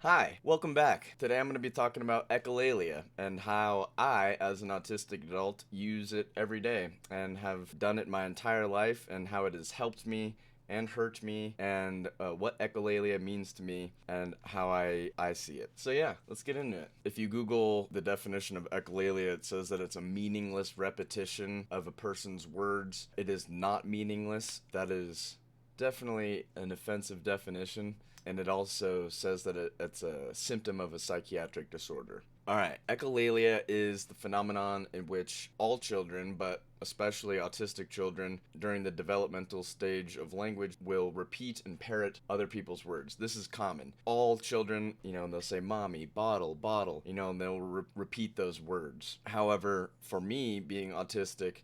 Hi, welcome back. Today I'm going to be talking about echolalia and how I, as an autistic adult, use it every day and have done it my entire life, and how it has helped me and hurt me, and what echolalia means to me and how I see it. So yeah, let's get into it. If you Google the definition of echolalia, it says that it's a meaningless repetition of a person's words. It is not meaningless. That is definitely an offensive definition, and it also says that it's a symptom of a psychiatric disorder. Alright, echolalia is the phenomenon in which all children, but especially autistic children, during the developmental stage of language, will repeat and parrot other people's words. This is common. All children, they'll say mommy, bottle, bottle, and they'll repeat those words. However, for me, being autistic,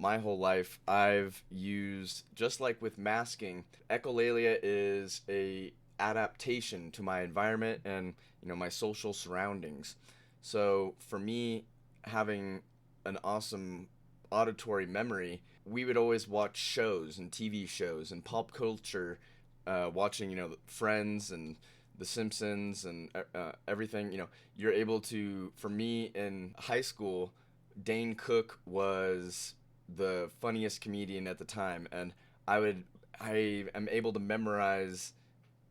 my whole life I've used, just like with masking, echolalia is a adaptation to my environment and my social surroundings. So for me, having an awesome auditory memory, we would always watch shows and TV shows and pop culture, watching Friends and The Simpsons and everything. You're able to. For me in high school, Dane Cook was the funniest comedian at the time, and I am able to memorize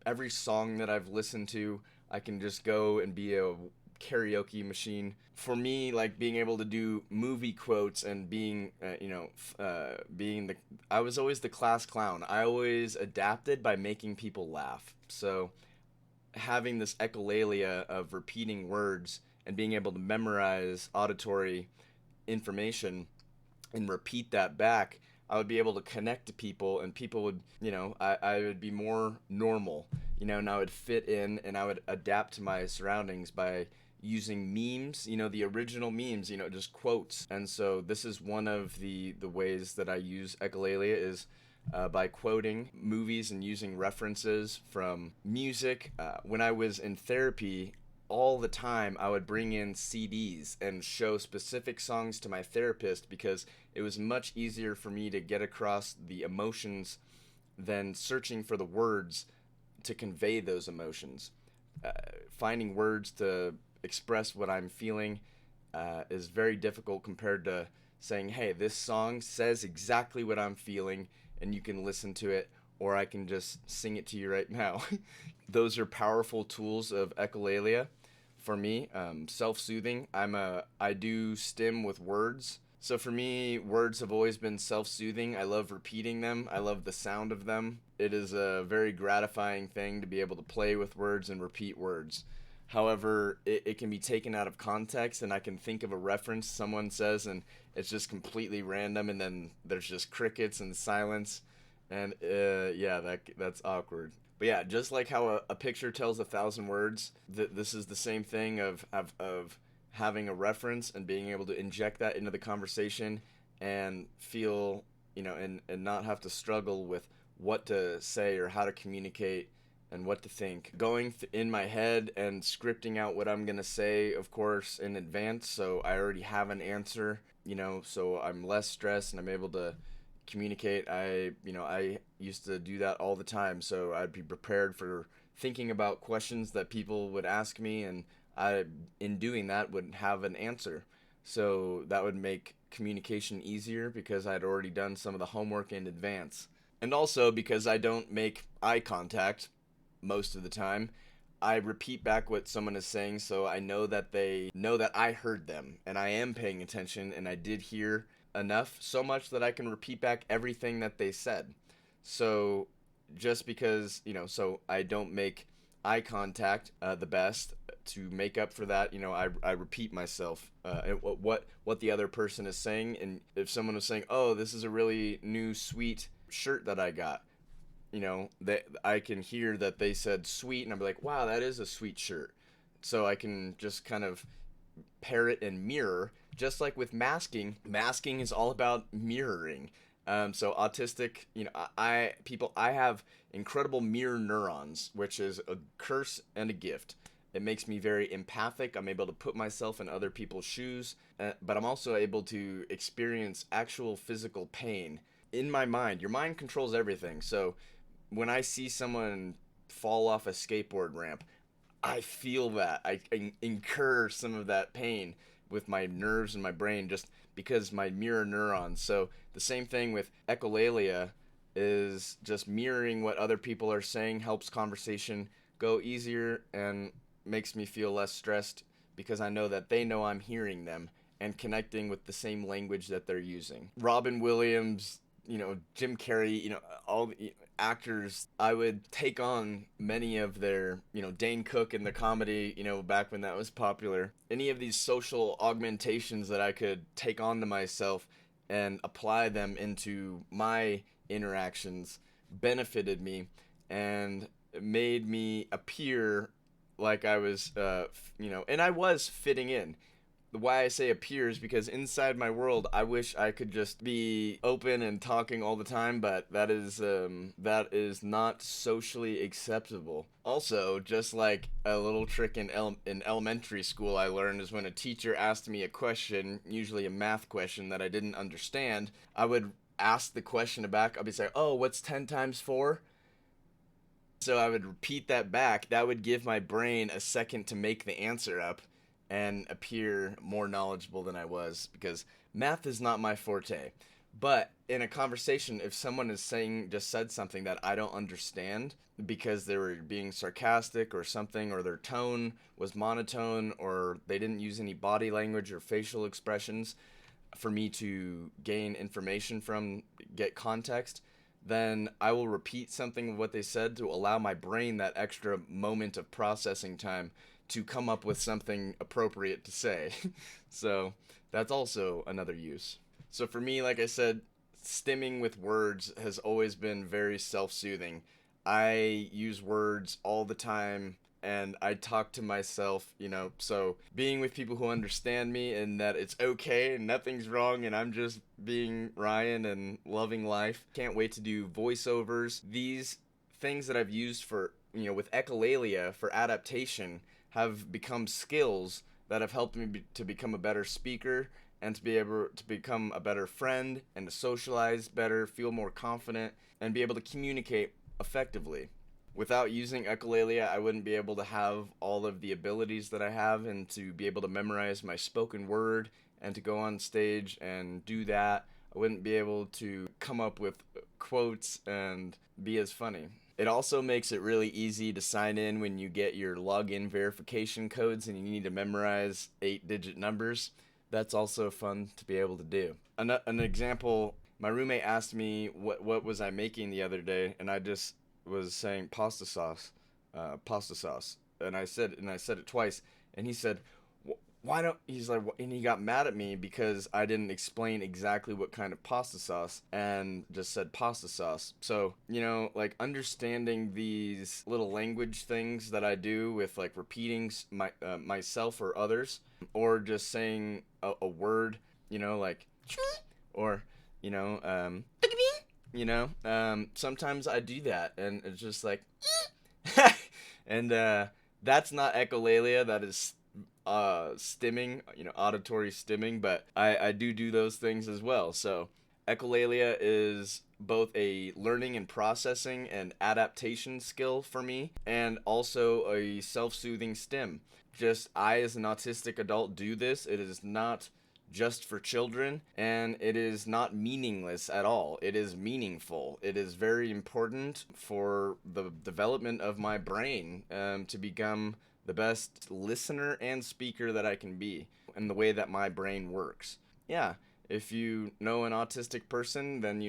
every song that I've listened to. I can just go and be a karaoke machine. For me, like being able to do movie quotes and being, being the, I was always the class clown. I always adapted by making people laugh. So having this echolalia of repeating words and being able to memorize auditory information and repeat that back, I would be able to connect to people, and people would, I would be more normal, and I would fit in and I would adapt to my surroundings by using memes, the original memes, just quotes. And so this is one of the ways that I use echolalia is by quoting movies and using references from music. When I was in therapy, all the time I would bring in CDs and show specific songs to my therapist, because it was much easier for me to get across the emotions than searching for the words to convey those emotions. Finding words to express what I'm feeling is very difficult compared to saying, hey, this song says exactly what I'm feeling and you can listen to it, or I can just sing it to you right now. Those are powerful tools of echolalia for me. Self-soothing. I do stim with words. So for me, words have always been self-soothing. I love repeating them. I love the sound of them. It is a very gratifying thing to be able to play with words and repeat words. However, it can be taken out of context, and I can think of a reference someone says, and it's just completely random, and then there's just crickets and silence, and yeah, that's awkward. But yeah, just like how a picture tells 1,000 words, this is the same thing of having a reference and being able to inject that into the conversation and feel, and not have to struggle with what to say or how to communicate and what to think. Going in my head and scripting out what I'm going to say, of course, in advance, so I already have an answer, so I'm less stressed and I'm able to communicate. I used to do that all the time, so I'd be prepared for thinking about questions that people would ask me, and I, in doing that, would have an answer. So that would make communication easier because I'd already done some of the homework in advance. And also because I don't make eye contact most of the time, I repeat back what someone is saying, so I know that they know that I heard them and I am paying attention and I did hear enough, so much that I can repeat back everything that they said. So just because, so I don't make eye contact the best, to make up for that, I repeat myself, what the other person is saying. And if someone was saying, oh, this is a really new sweet shirt that I got, that I can hear that they said sweet, and I'm like, wow, that is a sweet shirt. So I can just kind of parrot and mirror, just like with masking. Masking is all about mirroring. So autistic, I have incredible mirror neurons, which is a curse and a gift. It makes me very empathic. I'm able to put myself in other people's shoes, but I'm also able to experience actual physical pain in my mind. Your mind controls everything. So when I see someone fall off a skateboard ramp, I feel that. I incur some of that pain with my nerves and my brain just because my mirror neurons. So the same thing with echolalia is just mirroring what other people are saying helps conversation go easier and makes me feel less stressed because I know that they know I'm hearing them and connecting with the same language that they're using. Robin Williams, Jim Carrey, all the actors, I would take on many of their, Dane Cook in the comedy, back when that was popular. Any of these social augmentations that I could take on to myself and apply them into my interactions benefited me and made me appear like I was, and I was fitting in. Why I say appears because inside my world I wish I could just be open and talking all the time, but that is not socially acceptable. Also, just like a little trick in elementary school I learned is when a teacher asked me a question, usually a math question that I didn't understand, I would ask the question back. I'd be saying, "Oh, what's 10 times 4?" So I would repeat that back. That would give my brain a second to make the answer up and appear more knowledgeable than I was because math is not my forte. But in a conversation, if someone is just said something that I don't understand because they were being sarcastic or something, or their tone was monotone, or they didn't use any body language or facial expressions for me to gain information from, get context, then I will repeat something of what they said to allow my brain that extra moment of processing time to come up with something appropriate to say. So that's also another use. So for me, like I said, stimming with words has always been very self-soothing. I use words all the time and I talk to myself, so being with people who understand me and that it's okay and nothing's wrong and I'm just being Ryan and loving life. Can't wait to do voiceovers. These things that I've used for, with echolalia for adaptation have become skills that have helped me to become a better speaker and to be able to become a better friend and to socialize better, feel more confident, and be able to communicate effectively. Without using echolalia, I wouldn't be able to have all of the abilities that I have and to be able to memorize my spoken word and to go on stage and do that. I wouldn't be able to come up with quotes and be as funny. It also makes it really easy to sign in when you get your login verification codes and you need to memorize 8-digit numbers. That's also fun to be able to do. An example, my roommate asked me what was I making the other day, and I just was saying pasta sauce, and I said it twice, and he said, why don't, he's like, and he got mad at me because I didn't explain exactly what kind of pasta sauce and just said pasta sauce. So, like understanding these little language things that I do with like repeating myself or others, or just saying a word, like, or, sometimes I do that and it's just like, and that's not echolalia, that is stimming, auditory stimming, but I do those things as well. So echolalia is both a learning and processing and adaptation skill for me, and also a self-soothing stim. Just I, as an autistic adult, do this. It is not just for children, and it is not meaningless at all. It is meaningful. It is very important for the development of my brain, to become the best listener and speaker that I can be, and the way that my brain works. Yeah, if you know an autistic person, then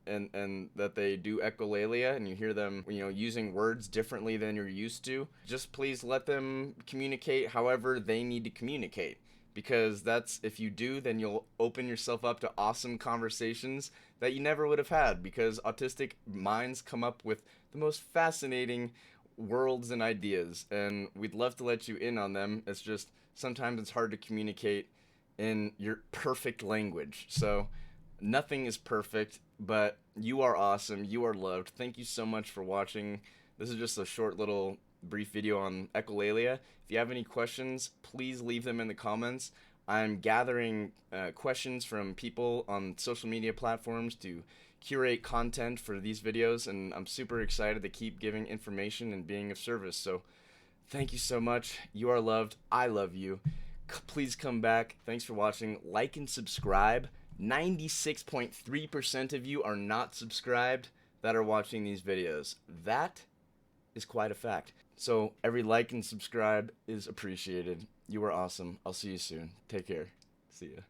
and that they do echolalia, and you hear them, using words differently than you're used to. Just please let them communicate however they need to communicate. Because if you do, then you'll open yourself up to awesome conversations that you never would have had, because autistic minds come up with the most fascinating worlds and ideas, and we'd love to let you in on them. It's just sometimes it's hard to communicate in your perfect language. So nothing is perfect, but you are awesome. You are loved. Thank you so much for watching. This is just a short little brief video on echolalia. If you have any questions, please leave them in the comments. I'm gathering questions from people on social media platforms to curate content for these videos, and I'm super excited to keep giving information and being of service. So Thank you so much. You are loved. I love you. Please come back. Thanks for watching. Like and subscribe. 96.3% of you are not subscribed that are watching these videos. That is quite a fact. So every like and subscribe is appreciated. You are awesome. I'll see you soon. Take care. See ya.